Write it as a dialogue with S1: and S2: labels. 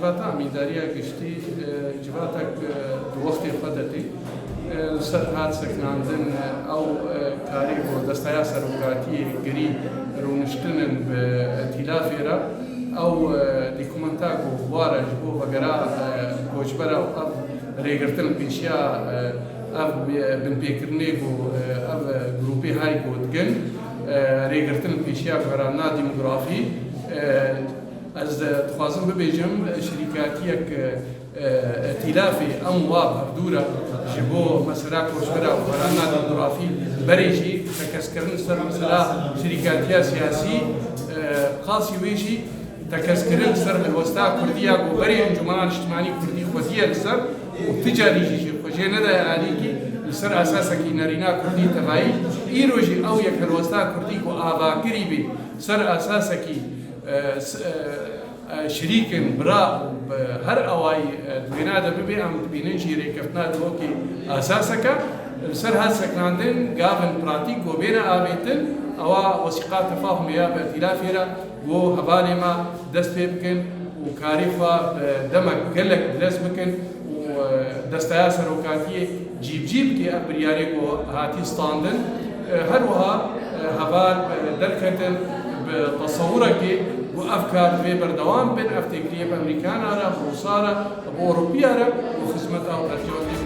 S1: جباتا أميدارية قشتي جباتك وقتي خدتي هات سكناندن أو كاري ودستايا سروكاتي قري رونشتنن بتلافيرا أو ديكومنتاكو بوارا جبو بقرا كوجبرا أو ريغرتن بيشيا أو بن بيكرنيكو أو جروبي هايكو تجن ريغرتن بيشيا قرانا ديموغرافي از تخوازم ببیجم شرکاتیک ائتلافی امواب هفدورا جبو مسرا کوشورا و برانا دموگرافی بریجی تکسکرن سر مسلا شرکاتیا سیاسی خاصی ویجی تکسکرن سر الوسطا کردیا و بری انجمنان اجتماعی کردی خودیه سر و تجاری جی خوشی نده علیکی سر اساسا کی نرینا کردی تغایی ایروجی او یک الوسطا کردی کو آواکری بی سر اساسا کی شريك براء هر أواي بينادا ببي أم بينن شيري كفتنا دوكي أساسك السر هالسكناندن قابل براتيك وبين آبيتن أو وثيقات تفاهم يا بائتلافيرا وهبالي ما دست بكن وكاريخا دمك قلك دست بكن ودستايا سروكاتية جيب كي أبرياريكو هاتي ستاندن هروها هبال دركتن بتصورك وافكار في بردوام بين افتكريه بامريكان على بروسارا بأوروبيا وخدمتها وترجمتها